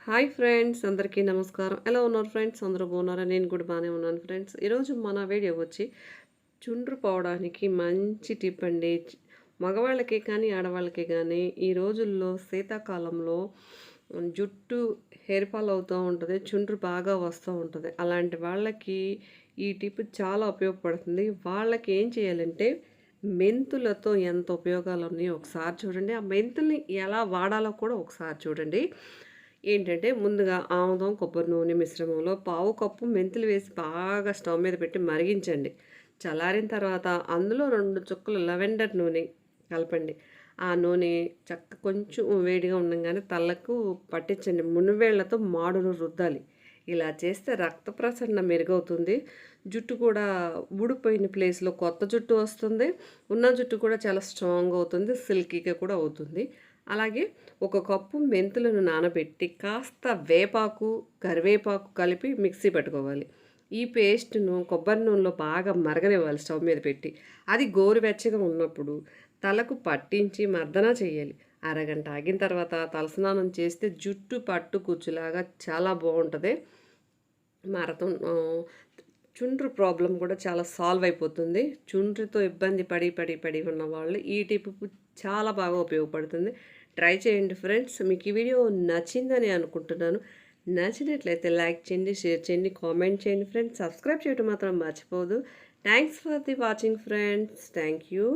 Hi friends, అందరికీ నమస్కారం. ఎలా ఉన్నారు ఫ్రెండ్స్? అందరూ బాగున్నారా? నేను కూడా బాగానే ఉన్నాను ఫ్రెండ్స్. ఈరోజు మన వీడియో వచ్చి చుండ్రు పోవడానికి మంచి టిప్ అండి. మగవాళ్ళకి కానీ ఆడవాళ్ళకి కానీ ఈ రోజుల్లో శీతాకాలంలో జుట్టు హెయిర్ ఫాల్ అవుతూ ఉంటుంది, చుండ్రు బాగా వస్తూ ఉంటుంది. అలాంటి వాళ్ళకి ఈ టిప్ చాలా ఉపయోగపడుతుంది. వాళ్ళకి ఏం చేయాలంటే మెంతులతో ఎంత ఉపయోగాలు ఉన్నాయో ఒకసారి చూడండి. ఆ మెంతుల్ని ఎలా వాడాలో కూడా ఒకసారి చూడండి. ఏంటంటే ముందుగా ఆముదం, కొబ్బరి నూనె మిశ్రమంలో పావు కప్పు మెంతులు వేసి బాగా స్టవ్ మీద పెట్టి మరిగించండి. చల్లారిన తర్వాత అందులో 2 చుక్కలు లవెండర్ నూనె కలపండి. ఆ నూనె కొంచెం వేడిగా ఉండంగానే తలకు పట్టించండి. మునివేళ్లతో మాడును రుద్దాలి. ఇలా చేస్తే రక్త ప్రసరణ మెరుగవుతుంది. జుట్టు కూడా ఊడిపోయిన ప్లేస్లో కొత్త జుట్టు వస్తుంది. ఉన్న జుట్టు కూడా చాలా స్ట్రాంగ్ అవుతుంది, సిల్కీగా కూడా అవుతుంది. అలాగే ఒక కప్పు మెంతులను నానబెట్టి కాస్త వేపాకు, కరివేపాకు కలిపి మిక్సీ పట్టుకోవాలి. ఈ పేస్ట్ను కొబ్బరి నూనెలో బాగా మరగనివ్వాలి స్టవ్ మీద పెట్టి. అది గోరువెచ్చగా ఉన్నప్పుడు తలకు పట్టించి మర్దన చేయాలి. అరగంట ఆగిన తర్వాత తలస్నానం చేస్తే జుట్టు పట్టు కుచ్చులాగా చాలా బాగుంటుంది. మరతం చుండ్రు ప్రాబ్లం కూడా చాలా సాల్వ్ అయిపోతుంది. చుండ్రుతో ఇబ్బంది పడి ఉన్న వాళ్ళు ఈ టిప్ చాలా బాగా ఉపయోగపడుతుంది. ట్రై చేయండి ఫ్రెండ్స్. మీకు ఈ వీడియో నచ్చిందని అనుకుంటున్నాను. నచ్చినట్లయితే లైక్ చేయండి, షేర్ చేయండి, కామెంట్ చేయండి ఫ్రెండ్స్. సబ్స్క్రైబ్ చేయడం మాత్రం మర్చిపోదు. Thanks for the watching friends. Thank you.